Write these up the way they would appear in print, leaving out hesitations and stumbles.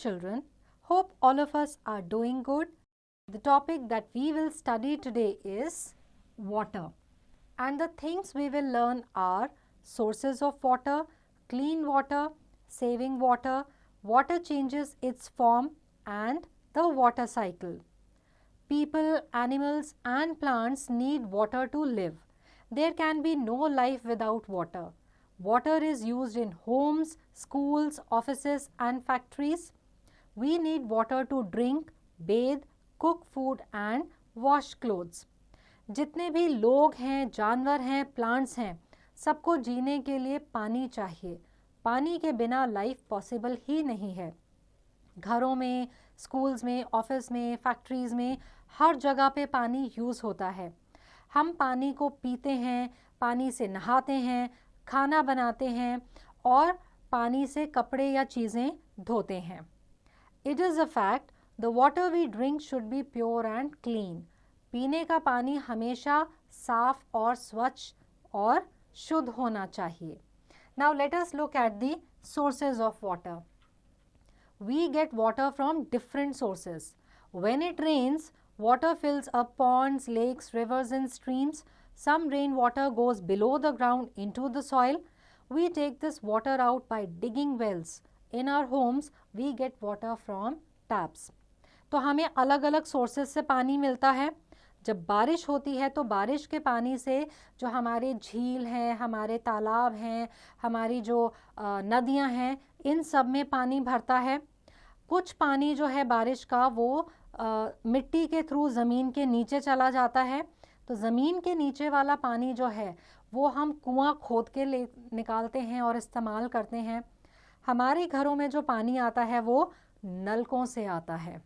children. Hope all of us are doing good. The topic that we will study today is water. And the things we will learn are sources of water, clean water, saving water, water changes its form, and the water cycle. People, animals, and plants need water to live. There can be no life without water. Water is used in homes, schools, offices, and factories. We need water to drink, bathe, cook food, and wash clothes. जितने भी लोग हैं, जानवर हैं, plants हैं, सबको जीने के लिए पानी चाहिए. पानी के बिना लाइफ पॉसिबल ही नहीं है. घरों में, स्कूल्स में, ऑफिस में, फैक्ट्रीज में, हर जगह पे पानी यूज़ होता है. हम पानी को पीते हैं, पानी से नहाते हैं, खाना बनाते हैं और पानी से कपड़े या चीज़ें धोते हैं. It is a fact the water we drink should be pure and clean. पीने का पानी हमेशा साफ और स्वच्छ और शुद्ध होना चाहिए. Now let us look at the sources of water. We get water from different sources. When it rains, water fills up ponds, lakes, rivers and streams. Some rainwater goes below the ground into the soil. We take this water out by digging wells. In our homes, we get water from taps. तो हमें अलग अलग sources से पानी मिलता है. जब बारिश होती है तो बारिश के पानी से जो हमारे झील हैं, हमारे तालाब हैं, हमारी जो नदियां हैं, इन सब में पानी भरता है. कुछ पानी जो है बारिश का वो मिट्टी के थ्रू ज़मीन के नीचे चला जाता है. तो ज़मीन के नीचे वाला पानी जो है वो हम कुआं खोद के निकालते हैं और इस्तेमाल करते हैं. हमारे घरों में जो पानी आता है वो नलकों से आता है.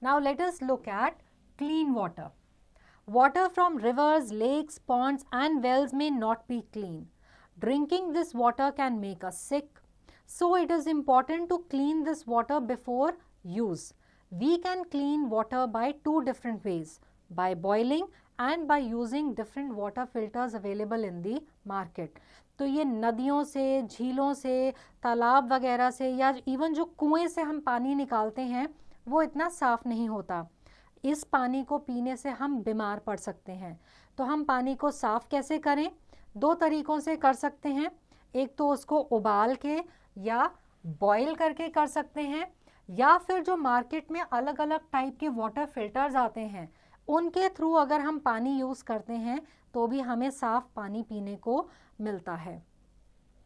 Now let us look at clean water. Water from rivers, lakes, ponds and wells may not be clean. Drinking this water can make us sick. So it is important to clean this water before use. We can clean water by two different ways, by boiling and by using different water filters available in the market. तो ये नदियों से, झीलों से, तालाब वगैरह से या इवन जो कुएं से हम पानी निकालते हैं वो इतना साफ़ नहीं होता. इस पानी को पीने से हम बीमार पड़ सकते हैं. तो हम पानी को साफ़ कैसे करें? दो तरीक़ों से कर सकते हैं. एक तो उसको उबाल के या बॉईल करके कर सकते हैं, या फिर जो मार्केट में अलग अलग टाइप के वाटर फिल्टर्स आते हैं उनके थ्रू अगर हम पानी यूज़ करते हैं तो भी हमें साफ़ पानी पीने को मिलता है.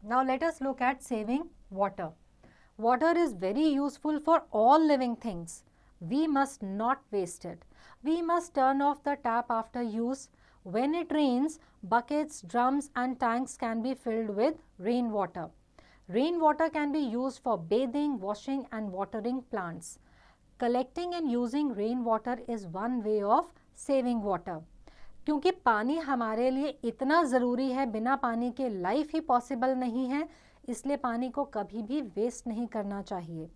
Now let us look eight saving water. Water is very useful for all living things. We must not waste it. We must turn off the tap after use. When it rains, buckets, drums and tanks can be filled with rainwater. Rainwater can be used for bathing, washing and watering plants. Collecting and using rainwater is one way of saving water. क्योंकि पानी हमारे लिए इतना ज़रूरी है, बिना पानी के लाइफ ही पॉसिबल नहीं है, इसलिए पानी को कभी भी वेस्ट नहीं करना चाहिए.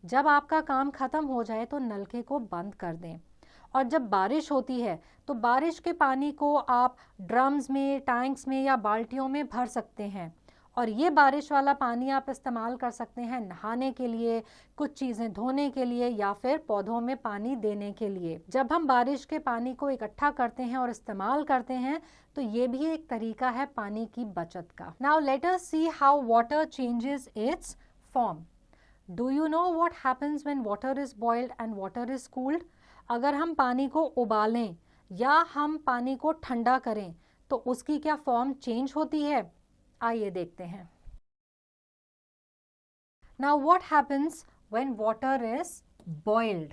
जब आपका काम ख़त्म हो जाए तो नलके को बंद कर दें. और जब बारिश होती है तो बारिश के पानी को आप ड्रम्स में, टैंक्स में या बाल्टियों में भर सकते हैं. और ये बारिश वाला पानी आप इस्तेमाल कर सकते हैं नहाने के लिए, कुछ चीज़ें धोने के लिए या फिर पौधों में पानी देने के लिए. जब हम बारिश के पानी को इकट्ठा करते हैं और इस्तेमाल करते हैं तो ये भी एक तरीका है पानी की बचत का. Now let us see how water changes it's form. Do you know what happens when water is boiled and water is cooled? अगर हम पानी को उबालें या हम पानी को ठंडा करें तो उसकी क्या फॉर्म चेंज होती है? आइए देखते हैं. Now what happens when water is boiled?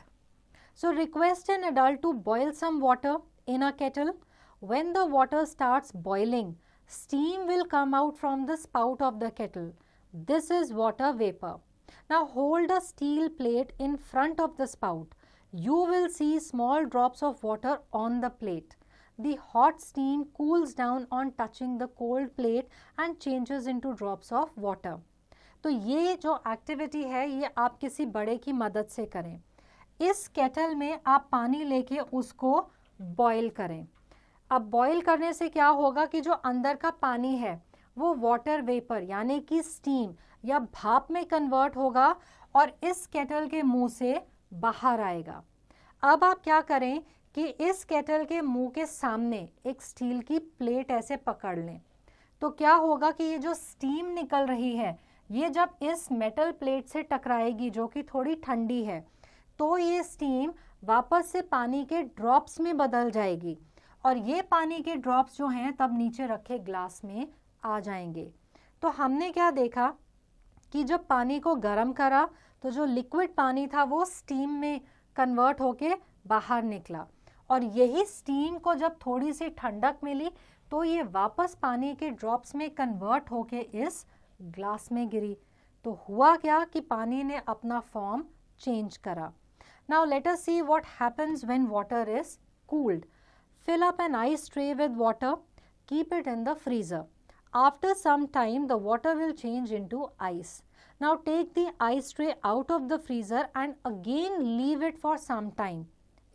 So request an adult to boil some water in a kettle. When the water starts boiling, steam will come out from the spout of the kettle. This is water vapor. Now hold a steel plate in front of the spout. You will see small drops of water on the plate. The hot steam cools down on touching the cold plate and changes into drops of water. तो ये जो activity है ये आप किसी बड़े की मदद से करें. इस केटल में आप पानी लेके उसको बॉईल करें. अब बॉईल करने से क्या होगा कि जो अंदर का पानी है वो वाटर वेपर यानी कि स्टीम या भाप में कन्वर्ट होगा और इस केटल के मुंह से बाहर आएगा। अब आप क्या करें कि इस केटल के मुंह के सामने एक स्टील की प्लेट ऐसे पकड़ लें। तो क्या होगा कि ये जो स्टीम निकल रही है ये जब इस मेटल प्लेट से टकराएगी जो कि थोड़ी ठंडी है, तो ये स्टीम वापस से पानी के ड्रॉप्स में बदल जाएगी और ये पानी के ड्रॉप्स जो हैं तब नीचे रखे ग्लास में आ जाएंगे। तो हमने क्या देखा कि जब पानी को गर्म करा तो जो लिक्विड पानी था वो स्टीम में कन्वर्ट होके बाहर निकला और यही स्टीम को जब थोड़ी सी ठंडक मिली तो ये वापस पानी के ड्रॉप्स में कन्वर्ट होके इस ग्लास में गिरी। तो हुआ क्या कि पानी ने अपना फॉर्म चेंज करा। Now let us see what happens when water is cooled. Fill up an ice tray with water, keep it in the freezer. After some time, the water will change into ice. Now take the ice tray out of the freezer and again leave it for some time.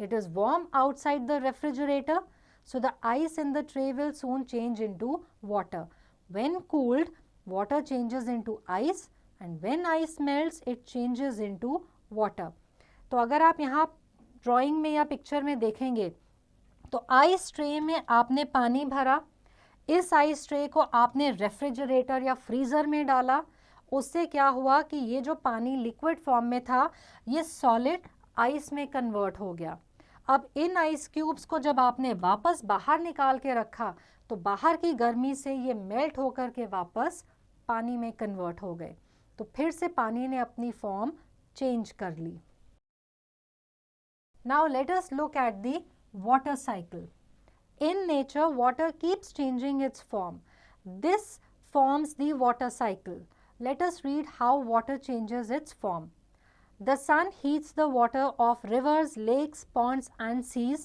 It is warm outside the refrigerator, so the ice in the tray will soon change into water. When cooled, water changes into ice, and when ice melts, it changes into water. तो अगर आप यहाँ drawing में या picture में देखेंगे तो ice tray में आपने पानी भरा, इस आइस ट्रे को आपने रेफ्रिजरेटर या फ्रीज़र में डाला, उससे क्या हुआ कि ये जो पानी लिक्विड फॉर्म में था ये सॉलिड आइस में कन्वर्ट हो गया। अब इन आइस क्यूब्स को जब आपने वापस बाहर निकाल के रखा तो बाहर की गर्मी से ये मेल्ट होकर के वापस पानी में कन्वर्ट हो गए। तो फिर से पानी ने अपनी फॉर्म चेंज कर ली। Now let us look at the water cycle. In nature, water keeps changing its form. This forms the water cycle. Let us read how water changes its form. The sun heats the water of rivers, lakes, ponds and seas.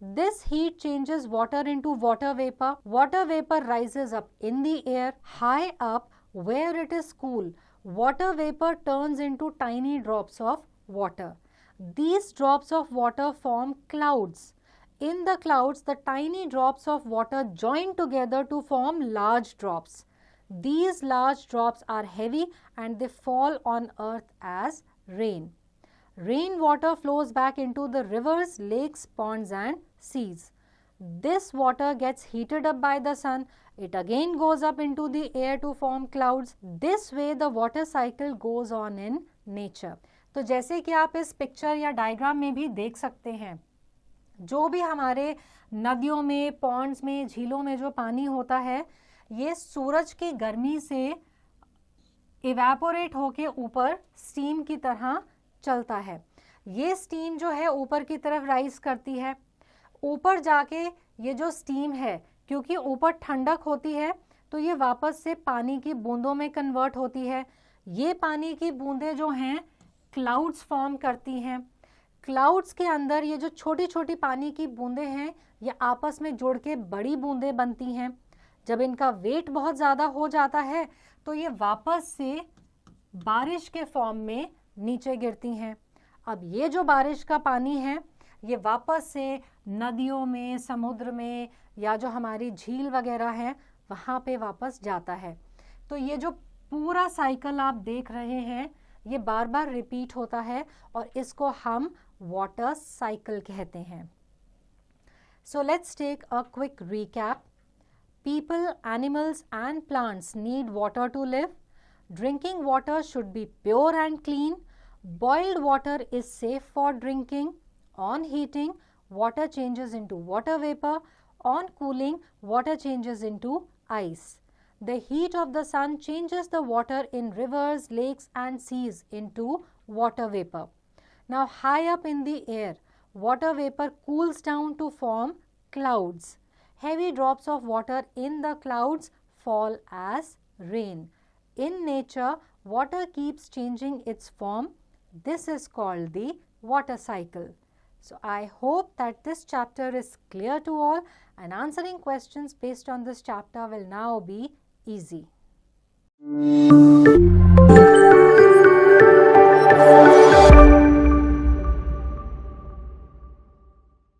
This heat changes water into water vapor. Water vapor rises up in the air. High up where it is cool, water vapor turns into tiny drops of water. These drops of water form clouds. In the clouds, the tiny drops of water join together to form large drops. These large drops are heavy and they fall on earth as rain. Rainwater flows back into the rivers, lakes, ponds and seas. This water gets heated up by the sun. It again goes up into the air to form clouds. This way the water cycle goes on in nature. तो जैसे कि आप इस picture या diagram में भी देख सकते हैं, जो भी हमारे नदियों में, पॉन्ड्स में, झीलों में जो पानी होता है ये सूरज की गर्मी से इवेपोरेट होके ऊपर स्टीम की तरह चलता है। ये स्टीम जो है ऊपर की तरफ राइज करती है। ऊपर जाके ये जो स्टीम है क्योंकि ऊपर ठंडक होती है तो ये वापस से पानी की बूंदों में कन्वर्ट होती है। ये पानी की बूंदें जो हैं क्लाउड्स फॉर्म करती हैं। क्लाउड्स के अंदर ये जो छोटी छोटी पानी की बूंदें हैं ये आपस में जुड़ के बड़ी बूंदें बनती हैं। जब इनका वेट बहुत ज़्यादा हो जाता है तो ये वापस से बारिश के फॉर्म में नीचे गिरती हैं। अब ये जो बारिश का पानी है ये वापस से नदियों में, समुद्र में या जो हमारी झील वगैरह है वहाँ पे वापस जाता है। तो ये जो पूरा साइकिल आप देख रहे हैं ये बार बार रिपीट होता है और इसको हम वाटर साइकिल कहते हैं। So let's take a quick recap. People, animals and plants need water to live. Drinking water should be pure and clean. Boiled water is safe for drinking. On heating, water changes into water vapor. On cooling, water changes into ice. The heat of the sun changes the water in rivers, lakes and seas into water vapor. Now high up in the air, water vapor cools down to form clouds. Heavy drops of water in the clouds fall as rain. In nature, water keeps changing its form. This is called the water cycle. So I hope that this chapter is clear to all and answering questions based on this chapter will now be easy.